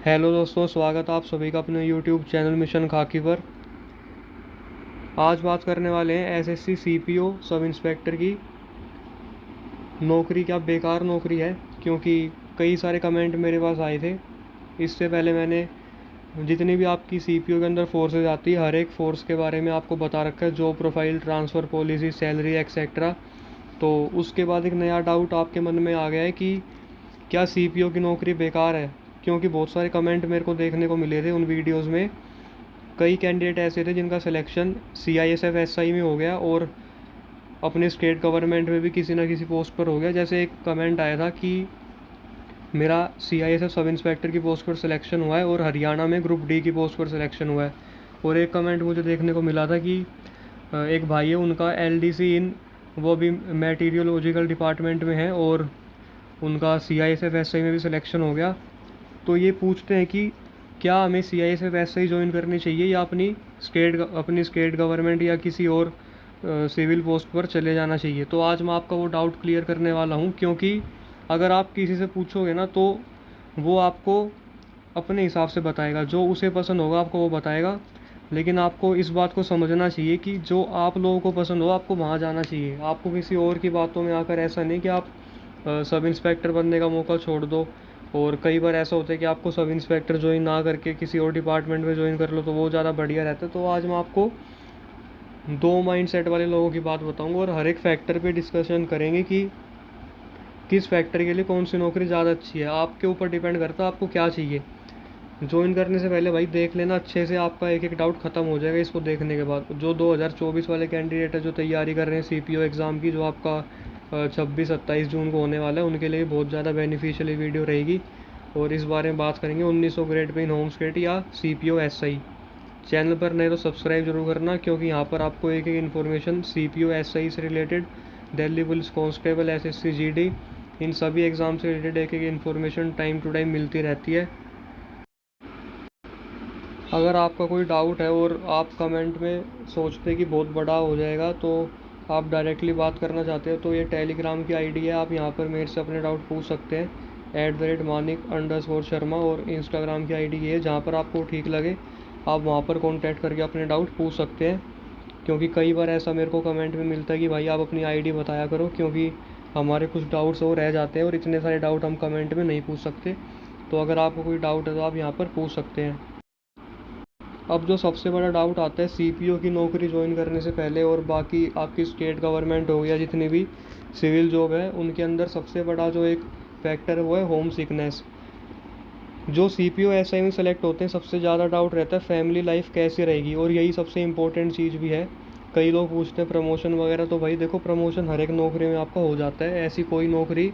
Hello दोस्तों, स्वागत है आप सभी का अपने यूट्यूब चैनल मिशन खाकी पर। आज बात करने वाले हैं एसएससी सीपीओ सब इंस्पेक्टर की नौकरी क्या बेकार नौकरी है, क्योंकि कई सारे कमेंट मेरे पास आए थे। इससे पहले मैंने जितनी भी आपकी सीपीओ के अंदर फोर्सेज आती है, हर एक फोर्स के बारे में आपको बता रखा है, job profile, transfer policy, salary etcetera. तो उसके बाद एक नया डाउट आपके मन में आ गया है कि क्या सीपीओ की नौकरी बेकार है, क्योंकि बहुत सारे कमेंट मेरे को देखने को मिले थे उन वीडियोज़ में। कई कैंडिडेट ऐसे थे जिनका सिलेक्शन सीआईएसएफ एसआई में हो गया और अपने स्टेट गवर्नमेंट में भी किसी ना किसी पोस्ट पर हो गया। जैसे एक कमेंट आया था कि मेरा सीआईएसएफ सब इंस्पेक्टर की पोस्ट पर सिलेक्शन हुआ है और हरियाणा में ग्रुप डी की पोस्ट पर सिलेक्शन हुआ है। और एक कमेंट मुझे देखने को मिला था कि एक भाई है, उनका एलडीसी इन वो भी मेटीरियोलॉजिकल डिपार्टमेंट में है और उनका सीआईएसएफ एसआई में भी सिलेक्शन हो गया। तो ये पूछते हैं कि क्या हमें सीआईएसएफ एसआई ज्वाइन करनी चाहिए या अपनी स्टेट गवर्नमेंट या किसी और सिविल पोस्ट पर चले जाना चाहिए। तो आज मैं आपका वो डाउट क्लियर करने वाला हूँ, क्योंकि अगर आप किसी से पूछोगे ना तो वो आपको अपने हिसाब से बताएगा, जो उसे पसंद होगा आपको वो बताएगा। लेकिन आपको इस बात को समझना चाहिए कि जो आप लोगों को पसंद हो आपको वहाँ जाना चाहिए। आपको किसी और की बातों में आकर ऐसा नहीं कि आप सब इंस्पेक्टर बनने का मौका छोड़ दो। और कई बार ऐसा होता है कि आपको सब इंस्पेक्टर ज्वाइन ना करके किसी और डिपार्टमेंट में ज्वाइन कर लो, तो वो ज़्यादा बढ़िया रहता है। तो आज मैं आपको दो माइंडसेट वाले लोगों की बात बताऊंगा और हर एक फैक्टर पे डिस्कशन करेंगे कि किस फैक्टर के लिए कौन सी नौकरी ज़्यादा अच्छी है। आपके ऊपर डिपेंड करता है आपको क्या चाहिए। ज्वाइन करने से पहले भाई देख लेना अच्छे से, आपका एक एक डाउट ख़त्म हो जाएगा इसको देखने के बाद। जो 2024 वाले कैंडिडेट है जो तैयारी कर रहे हैं सीपीओ एग्ज़ाम की, जो आपका 26-27 जून को होने वाला है, उनके लिए बहुत ज़्यादा बेनिफिशियल वीडियो रहेगी। और इस बारे में बात करेंगे 1900 ग्रेड पे इन होम स्टेट या सीपीओ एसआई। चैनल पर नए तो सब्सक्राइब जरूर करना, क्योंकि यहाँ पर आपको एक एक इन्फॉर्मेशन सीपीओ एसआई से related, Delhi police constable, SSC GD, इन सभी एग्ज़ाम से रिलेटेड एक एक इन्फॉर्मेशन टाइम टू टाइम मिलती रहती है। अगर आपका कोई डाउट है और आप कमेंट में सोचते कि बहुत बड़ा हो जाएगा, तो आप डायरेक्टली बात करना चाहते हो तो ये टेलीग्राम की आईडी है, आप यहाँ पर मेरे से अपने डाउट पूछ सकते हैं @manik_शर्मा। और इंस्टाग्राम की आईडी ये है, जहाँ पर आपको ठीक लगे आप वहाँ पर कॉन्टैक्ट करके अपने डाउट पूछ सकते हैं। क्योंकि कई बार ऐसा मेरे को कमेंट में मिलता है कि भाई आप अपनी आईडी बताया करो, क्योंकि हमारे कुछ डाउट्स और रह जाते हैं और इतने सारे डाउट हम कमेंट में नहीं पूछ सकते। तो अगर आपको कोई डाउट है तो आप यहाँ पर पूछ सकते हैं। अब जो सबसे बड़ा डाउट आता है सीपीओ की नौकरी ज्वाइन करने से पहले, और बाकी आपकी स्टेट गवर्नमेंट हो गया जितनी भी सिविल जॉब है, उनके अंदर सबसे बड़ा जो एक फैक्टर है वो है होम सिकनेस। जो सीपीओ एसआई में सेलेक्ट होते हैं सबसे ज़्यादा डाउट रहता है फैमिली लाइफ कैसे रहेगी, और यही सबसे इम्पोर्टेंट चीज़ भी है। कई लोग पूछते हैं प्रमोशन वगैरह, तो भाई देखो प्रमोशन हर एक नौकरी में आपका हो जाता है, ऐसी कोई नौकरी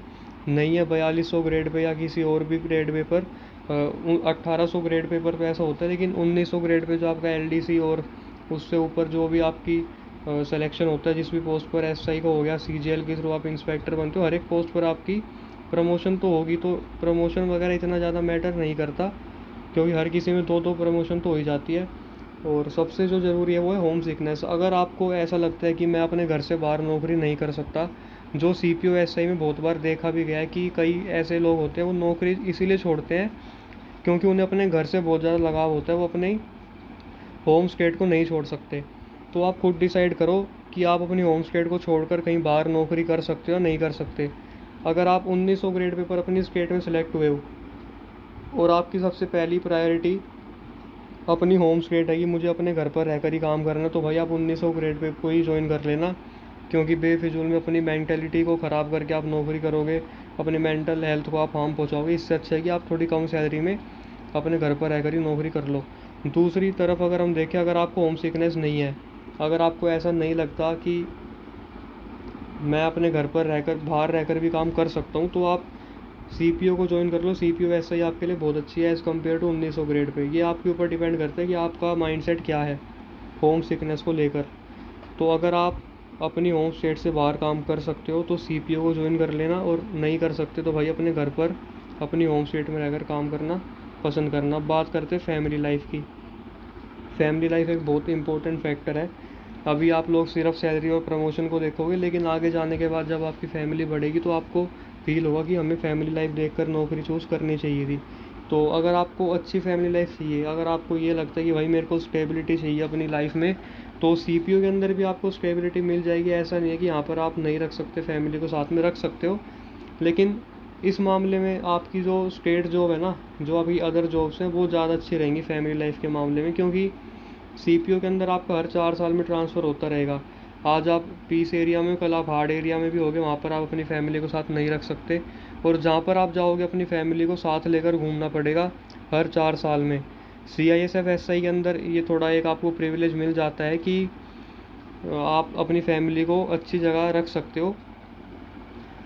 नहीं है 4200 ग्रेड पे या किसी और भी ग्रेड पे पर 1800 ग्रेड पेपर पे ऐसा होता है। लेकिन 1900 ग्रेड पे जो आपका एलडीसी और उससे ऊपर जो भी आपकी सिलेक्शन होता है जिस भी पोस्ट पर, एसआई का हो गया, सीजीएल के थ्रू आप इंस्पेक्टर बनते हो, हर एक पोस्ट पर आपकी प्रमोशन तो होगी। तो प्रमोशन वगैरह इतना ज़्यादा मैटर नहीं करता, क्योंकि हर किसी में दो दो प्रमोशन तो हो ही जाती है। और सबसे जो ज़रूरी है वो है होम सिकनेस। अगर आपको ऐसा लगता है कि मैं अपने घर से बाहर नौकरी नहीं कर सकता, जो सीपीओ एसआई में बहुत बार देखा भी गया है कि कई ऐसे लोग होते हैं वो नौकरी इसीलिए छोड़ते हैं क्योंकि उन्हें अपने घर से बहुत ज़्यादा लगाव होता है, वो अपने होम स्टेट को नहीं छोड़ सकते। तो आप खुद डिसाइड करो कि आप अपनी होम स्टेट को छोड़कर कहीं बाहर नौकरी कर सकते हो या नहीं कर सकते। अगर आप 1900 ग्रेड पेपर अपनी स्टेट में सिलेक्ट हुए हो और आपकी सबसे पहली प्रायोरिटी अपनी होम स्टेट है कि मुझे अपने घर पर रहकर ही काम करना है, तो भाई आप 1900 ग्रेड पे को ही ज्वाइन कर लेना। क्योंकि बेफिजूल में अपनी मेंटेलिटी को ख़राब करके आप नौकरी करोगे, अपने मेंटल हेल्थ को आप हार्म पहुँचाओगे। इससे अच्छा है कि आप थोड़ी कम सैलरी में अपने घर पर रहकर ही नौकरी कर लो। दूसरी तरफ अगर हम देखें, अगर आपको होम सिकनेस नहीं है, अगर आपको ऐसा नहीं लगता कि मैं अपने घर पर रहकर बाहर रहकर भी काम कर सकता हूँ, तो आप सीपीओ को ज्वाइन कर लो। सीपीओ वैसे ही आपके लिए बहुत अच्छी है as compare to 1900 grade pay. ये आपके ऊपर डिपेंड करता है कि आपका माइंडसेट क्या है होम सिकनेस को लेकर। तो अगर आप अपनी होम स्टेट से बाहर काम कर सकते हो तो सीपीओ को ज्वाइन कर लेना, और नहीं कर सकते तो भाई अपने घर पर अपनी होम स्टेट में रहकर काम करना पसंद करना। बात करते हैं फैमिली लाइफ की। फैमिली लाइफ एक बहुत इंपॉर्टेंट फैक्टर है। अभी आप लोग सिर्फ सैलरी और प्रमोशन को देखोगे, लेकिन आगे जाने के बाद जब आपकी फैमिली बढ़ेगी तो आपको फील होगा कि हमें फैमिली लाइफ देखकर नौकरी चूज़ करनी चाहिए थी। तो अगर आपको अच्छी फैमिली लाइफ चाहिए, अगर आपको ये लगता है कि भाई मेरे को स्टेबिलिटी चाहिए अपनी लाइफ में, तो सीपीयू के अंदर भी आपको स्टेबिलिटी मिल जाएगी। ऐसा नहीं है कि यहाँ पर आप नहीं रख सकते, फैमिली को साथ में रख सकते हो। लेकिन इस मामले में आपकी जो स्टेट जॉब है ना, जो अभी अदर जॉब्स हैं, वो ज़्यादा अच्छी रहेंगी फैमिली लाइफ के मामले में, क्योंकि सीपीयू के अंदर आपका हर 4 साल में ट्रांसफ़र होता रहेगा। आज आप पीस एरिया में, कल आप हार्ड एरिया में भी होगे, वहाँ पर आप अपनी फैमिली को साथ नहीं रख सकते। और जहाँ पर आप जाओगे अपनी फैमिली को साथ लेकर घूमना पड़ेगा हर 4 साल में। CISF SI के अंदर ये थोड़ा एक आपको प्रिविलेज मिल जाता है कि आप अपनी फैमिली को अच्छी जगह रख सकते हो।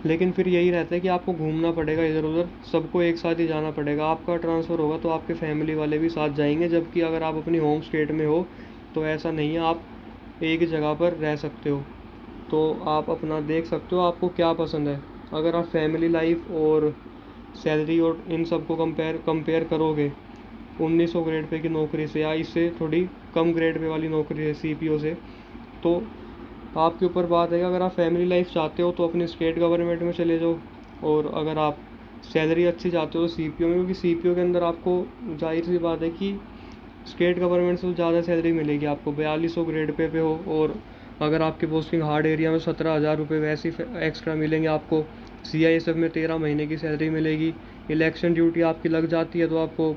लेकिन फिर यही रहता है कि आपको घूमना पड़ेगा इधर उधर, सबको एक साथ ही जाना पड़ेगा। आपका ट्रांसफ़र होगा तो आपके फैमिली वाले भी साथ जाएंगे, जबकि अगर आप अपनी होम स्टेट में हो तो ऐसा नहीं है, आप एक जगह पर रह सकते हो। तो आप अपना देख सकते हो आपको क्या पसंद है। अगर आप फैमिली लाइफ और सैलरी और इन सब को कंपेयर करोगे 1900 ग्रेड पे की नौकरी से, या इससे थोड़ी कम ग्रेड पे वाली नौकरी है CPO से, तो आपके ऊपर बात है कि अगर आप फैमिली लाइफ चाहते हो तो अपनी स्टेट गवर्नमेंट में चले जाओ, और अगर आप सैलरी अच्छी चाहते हो तो CPO में, क्योंकि CPO के अंदर आपको जाहिर सी बात है कि स्टेट गवर्नमेंट से ज़्यादा सैलरी मिलेगी आपको। 4200 ग्रेड पे हो, और अगर आपकी पोस्टिंग हार्ड एरिया में 17,000 रुपये वैसे एक्स्ट्रा मिलेंगे आपको। CISF में 13 महीने की सैलरी मिलेगी। इलेक्शन ड्यूटी आपकी लग जाती है तो आपको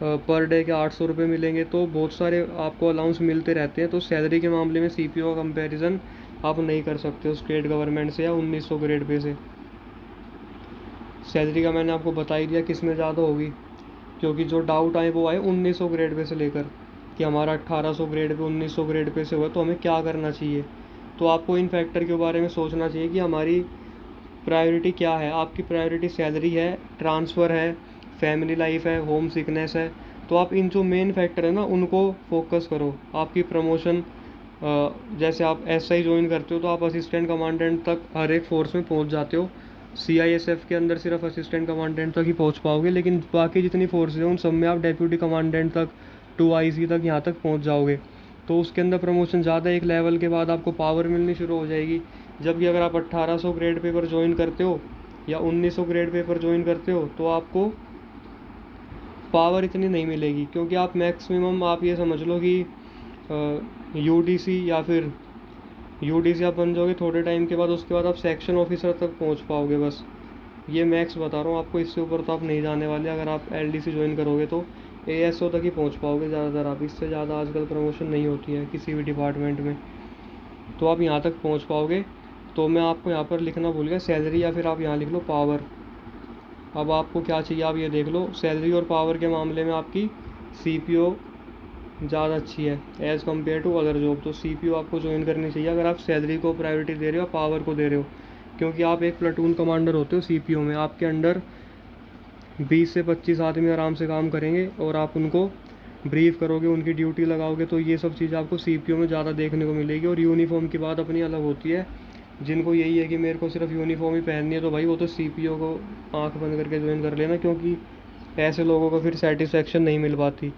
पर डे के 800 रुपये मिलेंगे। तो बहुत सारे आपको अलाउंस मिलते रहते हैं। तो सैलरी के मामले में CPO का कंपैरिजन आप नहीं कर सकते हो स्टेट गवर्नमेंट से या 1900 ग्रेड पे से। सैलरी का मैंने आपको बता ही दिया किस में ज़्यादा होगी, क्योंकि जो डाउट आए वो आए 1900 ग्रेड पे से लेकर कि हमारा 1800 ग्रेड पे 1900 ग्रेड पे से हुआ तो हमें क्या करना चाहिए। तो आपको इन फैक्टर के बारे में सोचना चाहिए कि हमारी प्रायोरिटी क्या है। आपकी प्रायोरिटी सैलरी है, ट्रांसफ़र है, फैमिली लाइफ है, होम सिकनेस है। तो आप इन जो मेन फैक्टर है ना उनको फोकस करो। आपकी प्रमोशन, जैसे आप SI ज्वाइन करते हो तो आप असिस्टेंट कमांडेंट तक हर एक फोर्स में पहुंच जाते हो। CISF के अंदर सिर्फ असिस्टेंट कमांडेंट तक ही पहुंच पाओगे, लेकिन बाकी जितनी फोर्सेज हैं उन सब में आप डेप्यूटी कमांडेंट तक, 2IC तक, यहाँ तक पहुंच जाओगे। तो उसके अंदर प्रमोशन ज़्यादा, एक लेवल के बाद आपको पावर मिलनी शुरू हो जाएगी। जबकि अगर आप 1800 ग्रेड पे पर ज्वाइन करते हो या 1900 ग्रेड पे पर ज्वाइन करते हो तो आपको पावर इतनी नहीं मिलेगी, क्योंकि आप मैक्सिमम आप ये समझ लो कि UDC या फिर UDC आप बन जाओगे थोड़े टाइम के बाद, उसके बाद आप सेक्शन ऑफिसर तक पहुंच पाओगे बस। ये मैक्स बता रहा हूँ आपको, इससे ऊपर तो आप नहीं जाने वाले। अगर आप LDC ज्वाइन करोगे तो ASO तक ही पहुंच पाओगे ज़्यादातर आप, इससे ज़्यादा आजकल प्रमोशन नहीं होती है किसी भी डिपार्टमेंट में। तो आप यहाँ तक पहुँच पाओगे। तो मैं आपको यहाँ पर लिखना भूल गया सैलरी, या फिर आप यहाँ लिख लो पावर। अब आपको क्या चाहिए आप ये देख लो। सैलरी और पावर के मामले में आपकी CPO ज़्यादा अच्छी है as compare to other job. तो CPO आपको ज्वाइन करनी चाहिए अगर आप सैलरी को प्रायोरिटी दे रहे हो, पावर को दे रहे हो। क्योंकि आप एक प्लाटून कमांडर होते हो CPO में, आपके अंडर 20 से 25 आदमी आराम से काम करेंगे और आप उनको ब्रीफ करोगे, उनकी ड्यूटी लगाओगे। तो ये सब चीज़ आपको CPO में ज़्यादा देखने को मिलेगी। और यूनिफॉर्म की बात अपनी अलग होती है। जिनको यही है कि मेरे को सिर्फ यूनिफॉर्म ही पहननी है, तो भाई वो तो CPO को आंख बंद करके ज्वाइन कर लेना, क्योंकि ऐसे लोगों को फिर सेटिस्फेक्शन नहीं मिल पाती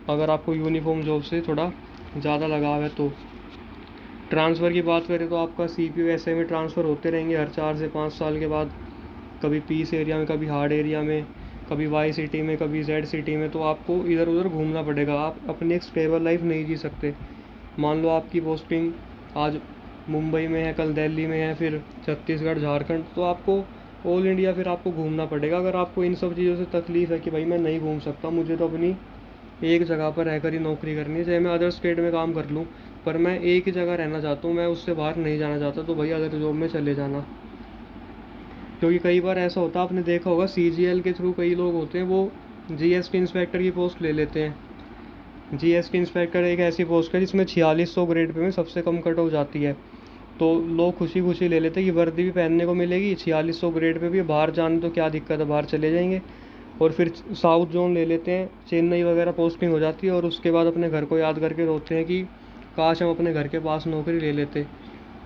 अगर आपको यूनिफॉर्म जॉब से थोड़ा ज़्यादा लगाव है। तो ट्रांसफ़र की बात करें तो आपका CPO SI में ट्रांसफ़र होते रहेंगे हर 4 से 5 साल के बाद, कभी पीस एरिया में, कभी हार्ड एरिया में, कभी Y सिटी में, कभी Z सिटी में। तो आपको इधर उधर घूमना पड़ेगा, आप अपनी एक स्टेबल लाइफ नहीं जी सकते। मान लो आपकी पोस्टिंग आज मुंबई में है, कल दिल्ली में है, फिर छत्तीसगढ़, झारखंड, तो आपको ऑल इंडिया फिर आपको घूमना पड़ेगा। अगर आपको इन सब चीज़ों से तकलीफ़ है कि भाई मैं नहीं घूम सकता, मुझे तो अपनी एक जगह पर रहकर ही नौकरी करनी है, चाहे मैं अदर स्टेट में काम कर लूँ, पर मैं एक ही जगह रहना चाहता हूँ, मैं उससे बाहर नहीं जाना चाहता, तो भाई अदर जॉब में चले जाना। क्योंकि कई बार ऐसा होता है, आपने देखा होगा CGL के थ्रू कई लोग होते हैं वो GST इंस्पेक्टर की पोस्ट ले लेते हैं। GST इंस्पेक्टर एक ऐसी पोस्ट है जिसमें 4600 ग्रेड पे में सबसे कम कट हो जाती है। तो लोग खुशी खुशी ले लेते हैं कि वर्दी भी पहनने को मिलेगी, 4600 ग्रेड पे भी, बाहर जाने तो क्या दिक्कत है, बाहर चले जाएंगे। और फिर साउथ जोन ले लेते हैं, चेन्नई वगैरह पोस्टिंग हो जाती है, और उसके बाद अपने घर को याद करके रोते हैं कि काश हम अपने घर के पास नौकरी ले लेते।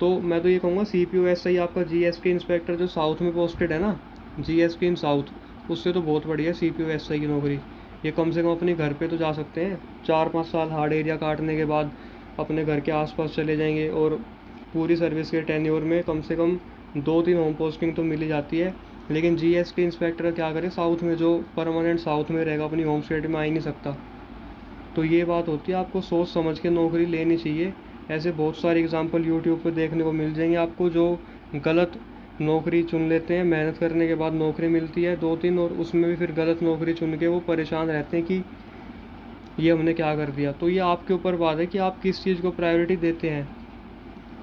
तो मैं तो ये कहूँगा CPO SI आपका GST इंस्पेक्टर जो साउथ में पोस्टेड है ना, GST इन साउथ, उससे तो बहुत बढ़िया CPO SI की नौकरी। ये कम से कम अपने घर पे तो जा सकते हैं, 4-5 साल हार्ड एरिया काटने के बाद अपने घर के आसपास चले जाएंगे, और पूरी सर्विस के टेन्योर में कम से कम 2-3 होम पोस्टिंग तो मिल ही जाती है। लेकिन जीएसटी इंस्पेक्टर क्या करे, साउथ में जो परमानेंट साउथ में रहेगा, अपनी होम स्टेट में आ ही नहीं सकता। तो ये बात होती है, आपको सोच समझ के नौकरी लेनी चाहिए। ऐसे बहुत सारे एग्जांपल यूट्यूब पे देखने को मिल जाएंगे आपको, जो गलत नौकरी चुन लेते हैं, मेहनत करने के बाद नौकरी मिलती है 2-3, और उसमें भी फिर गलत नौकरी चुन के वो परेशान रहते हैं कि ये हमने क्या कर दिया। तो ये आपके ऊपर बात है कि आप किस चीज़ को प्रायोरिटी देते हैं।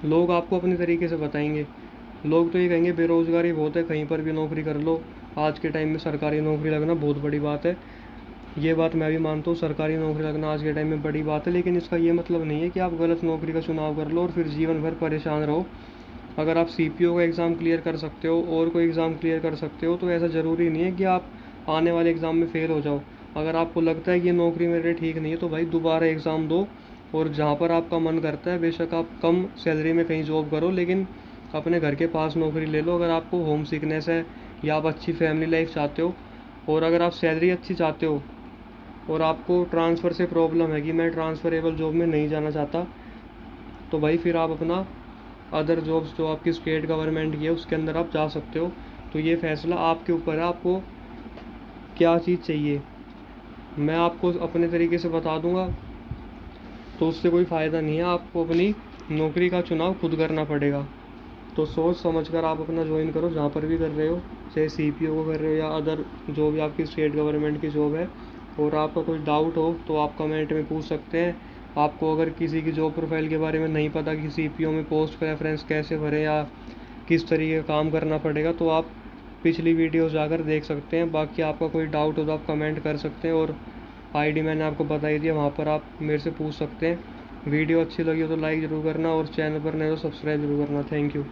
लोग आपको अपने तरीके से बताएंगे। लोग तो ये कहेंगे बेरोज़गारी बहुत है, कहीं पर भी नौकरी कर लो। आज के टाइम में सरकारी नौकरी लगना बहुत बड़ी बात है। ये बात मैं भी मानता हूँ, सरकारी नौकरी लगना आज के टाइम में बड़ी बात है, लेकिन इसका ये मतलब नहीं है कि आप गलत नौकरी का चुनाव कर लो और फिर जीवन भर परेशान रहो। अगर आप सीपीओ का एग्ज़ाम क्लियर कर सकते हो और कोई एग्ज़ाम क्लियर कर सकते हो, तो ऐसा ज़रूरी नहीं है कि आप आने वाले एग्ज़ाम में फ़ेल हो जाओ। अगर आपको लगता है कि ये नौकरी मेरे लिए ठीक नहीं है, तो भाई दोबारा एग्ज़ाम दो, और जहाँ पर आपका मन करता है, बेशक आप कम सैलरी में कहीं जॉब करो, लेकिन अपने घर के पास नौकरी ले लो। अगर आपको होम सिकनेस है या आप अच्छी फैमिली लाइफ चाहते हो, और अगर आप सैलरी अच्छी चाहते हो, और आपको ट्रांसफ़र से प्रॉब्लम है कि मैं ट्रांसफ़रेबल जॉब में नहीं जाना चाहता, तो भाई फिर आप अपना अदर जॉब्स जो आपकी स्टेट गवर्नमेंट की है उसके अंदर आप जा सकते हो। तो ये फ़ैसला आपके ऊपर है, आपको क्या चीज़ चाहिए। मैं आपको अपने तरीके से बता दूंगा तो उससे कोई फ़ायदा नहीं है, आपको अपनी नौकरी का चुनाव खुद करना पड़ेगा। तो सोच समझ कर आप अपना ज्वाइन करो, जहाँ पर भी कर रहे हो, चाहे सीपीओ को कर रहे हो या अदर जो भी आपकी स्टेट गवर्नमेंट की जॉब है। और आपका कोई डाउट हो तो आप कमेंट में पूछ सकते हैं। आपको अगर किसी की जॉब प्रोफाइल के बारे में नहीं पता कि सीपीओ में पोस्ट प्रेफरेंस कैसे भरें या किस तरीके का काम करना पड़ेगा, तो आप पिछली वीडियो जाकर देख सकते हैं। बाकी आपका कोई डाउट हो तो आप कमेंट कर सकते हैं, और आईडी मैंने आपको बता ही दिया, वहाँ पर आप मेरे से पूछ सकते हैं। वीडियो अच्छी लगी हो तो लाइक ज़रूर करना, और चैनल पर नए हो तो सब्सक्राइब जरूर करना। Thank you.